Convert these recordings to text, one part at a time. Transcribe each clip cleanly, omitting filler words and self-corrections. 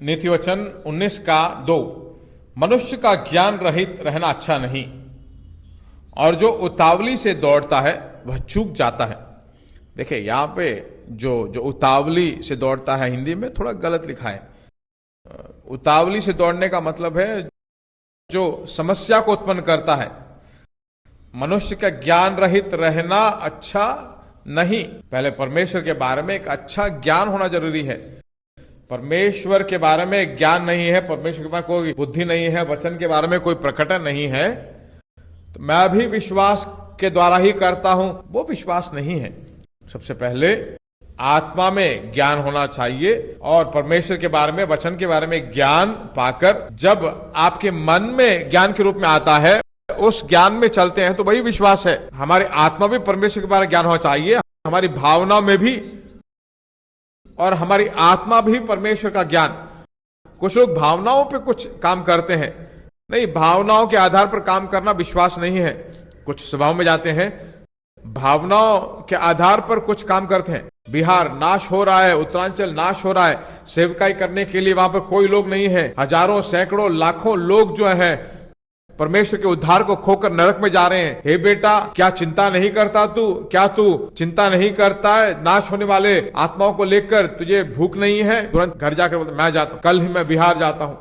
नीति वचन 19:2 मनुष्य का ज्ञान रहित रहना अच्छा नहीं, और जो उतावली से दौड़ता है वह चूक जाता है। देखिए यहां पे जो उतावली से दौड़ता है, हिंदी में थोड़ा गलत लिखा है। उतावली से दौड़ने का मतलब है जो समस्या को उत्पन्न करता है। मनुष्य का ज्ञान रहित रहना अच्छा नहीं। पहले परमेश्वर के बारे में एक अच्छा ज्ञान होना जरूरी है। परमेश्वर के बारे में ज्ञान नहीं है, परमेश्वर के बारे में कोई बुद्धि नहीं है, वचन के बारे में कोई प्रकटन नहीं है, तो मैं भी विश्वास के द्वारा ही करता हूं, वो विश्वास नहीं है। सबसे पहले आत्मा में ज्ञान होना चाहिए, और परमेश्वर के बारे में, वचन के बारे में ज्ञान पाकर जब आपके मन में ज्ञान के रूप में आता है, उस ज्ञान में चलते हैं, तो वही विश्वास है। हमारी आत्मा भी परमेश्वर के बारे में ज्ञान होना चाहिए, हमारी भावना में भी, और हमारी आत्मा भी परमेश्वर का ज्ञान। कुछ लोग भावनाओं पे कुछ काम करते हैं, नहीं, भावनाओं के आधार पर काम करना विश्वास नहीं है। कुछ सभाओं में जाते हैं, भावनाओं के आधार पर कुछ काम करते हैं। बिहार नाश हो रहा है, उत्तरांचल नाश हो रहा है, सेवकाई करने के लिए वहां पर कोई लोग नहीं है। हजारों, सैकड़ों, लाखों लोग जो हैं परमेश्वर के उद्धार को खोकर नरक में जा रहे हैं। हे बेटा, क्या चिंता नहीं करता तू? क्या तू चिंता नहीं करता है नाश होने वाले आत्माओं को लेकर? तुझे भूख नहीं है? तुरंत घर जाकर बोलता मैं जाता हूं, कल ही मैं बिहार जाता हूं।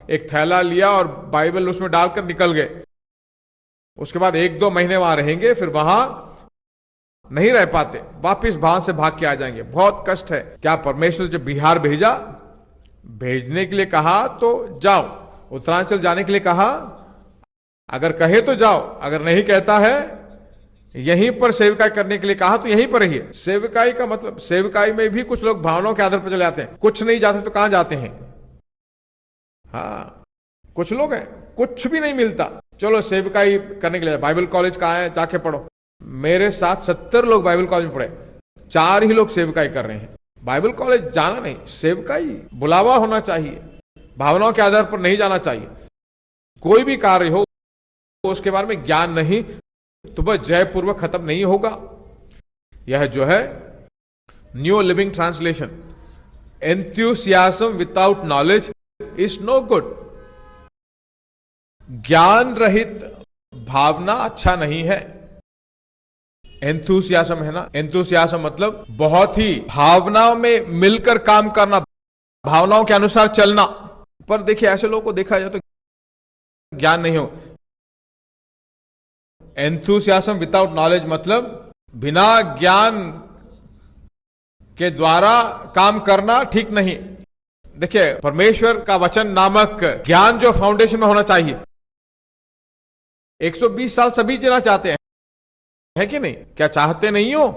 एक थैला लिया और बाइबल उसमें डालकर निकल गए। उसके बाद 1-2 महीने वहां रहेंगे, फिर वहां नहीं रह पाते, वापिस वहां से भाग के आ जाएंगे। बहुत कष्ट है। क्या परमेश्वर जो बिहार भेजा, भेजने के लिए कहा तो जाओ, उत्तरांचल जाने के लिए कहा, अगर कहे तो जाओ, अगर नहीं कहता है यहीं पर सेवकाई करने के लिए कहा तो यहीं पर रहिए। सेवकाई का मतलब, सेवकाई में भी कुछ लोग भावनाओं के आधार पर चले जाते हैं। कुछ नहीं जाते तो कहां जाते हैं? हाँ, कुछ लोग हैं कुछ भी नहीं मिलता, चलो सेवकाई करने के लिए। बाइबल कॉलेज कहाँ है, जाके पढ़ो। मेरे साथ 70 लोग बाइबल कॉलेज में पढ़े, 4 ही लोग सेवकाई कर रहे हैं। बाइबल कॉलेज जाना नहीं, सेवकाई बुलावा होना चाहिए, भावनाओं के आधार पर नहीं जाना चाहिए। कोई भी कार्य हो उसके बारे में ज्ञान नहीं तो वह जयपूर्वक खत्म नहीं होगा। यह जो है new living translation, enthusiasm without knowledge is no good. ज्ञान रहित भावना अच्छा नहीं है। एंथुसियाज्म है ना, एंथुसियाज्म मतलब बहुत ही भावनाओं में मिलकर काम करना, भावनाओं के अनुसार चलना। पर देखिए ऐसे लोगों को देखा जाए तो ज्ञान नहीं हो। एंथुसियाज्म विदाउट नॉलेज मतलब बिना ज्ञान के द्वारा काम करना ठीक नहीं। देखिए परमेश्वर का वचन नामक ज्ञान जो फाउंडेशन में होना चाहिए। 120 साल सभी जीना चाहते हैं, है कि नहीं? क्या चाहते नहीं हो?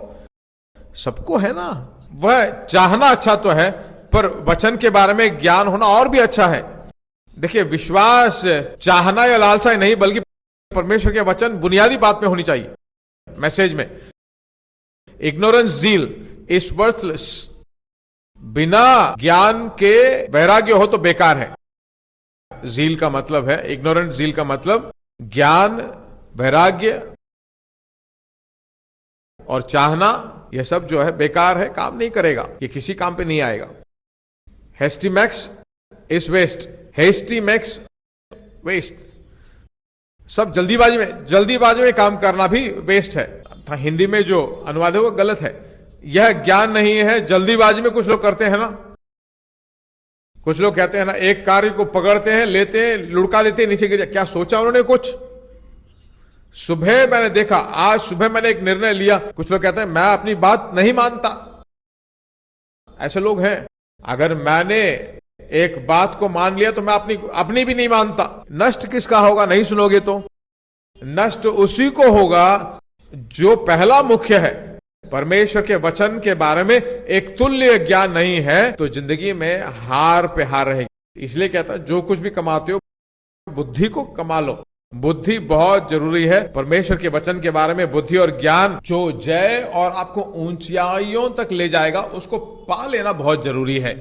सबको है ना। वह चाहना अच्छा तो है, पर वचन के बारे में ज्ञान होना और भी अच्छा है। देखिए विश्वास चाहना या लालसा नहीं, बल्कि परमेश्वर के वचन बुनियादी बात में होनी चाहिए, मैसेज में। Ignorance zeal is worthless. बिना ज्ञान के वैराग्य हो तो बेकार है। ज़ील का मतलब है, इग्नोरेंट ज़ील का मतलब ज्ञान, वैराग्य और चाहना, यह सब जो है बेकार है, काम नहीं करेगा, ये किसी काम पे नहीं आएगा। Hasty makes is waste. Hasty makes waste. सब जल्दीबाजी में काम करना भी वेस्ट है। हिंदी में जो अनुवाद है वो गलत है। यह ज्ञान नहीं है। जल्दीबाजी में कुछ लोग करते हैं ना, कुछ लोग कहते हैं ना, एक कार्य को पकड़ते हैं, लेते हैं, लुढ़का लेते हैं, नीचे गिर जाए। क्या सोचा उन्होंने कुछ? सुबह मैंने देखा, आज सुबह मैंने एक निर्णय लिया। कुछ लोग कहते हैं मैं अपनी बात नहीं मानता। ऐसे लोग हैं। अगर मैंने एक बात को मान लिया तो मैं अपनी भी नहीं मानता। नष्ट किसका होगा? नहीं सुनोगे तो नष्ट उसी को होगा जो पहला मुख्य है। परमेश्वर के वचन के बारे में एक तुल्य ज्ञान नहीं है तो जिंदगी में हार पे हार रहेगी। इसलिए कहता है जो कुछ भी कमाते हो बुद्धि को कमा लो। बुद्धि बहुत जरूरी है। परमेश्वर के वचन के बारे में बुद्धि और ज्ञान जो जय और आपको ऊंचाइयों तक ले जाएगा, उसको पा लेना बहुत जरूरी है।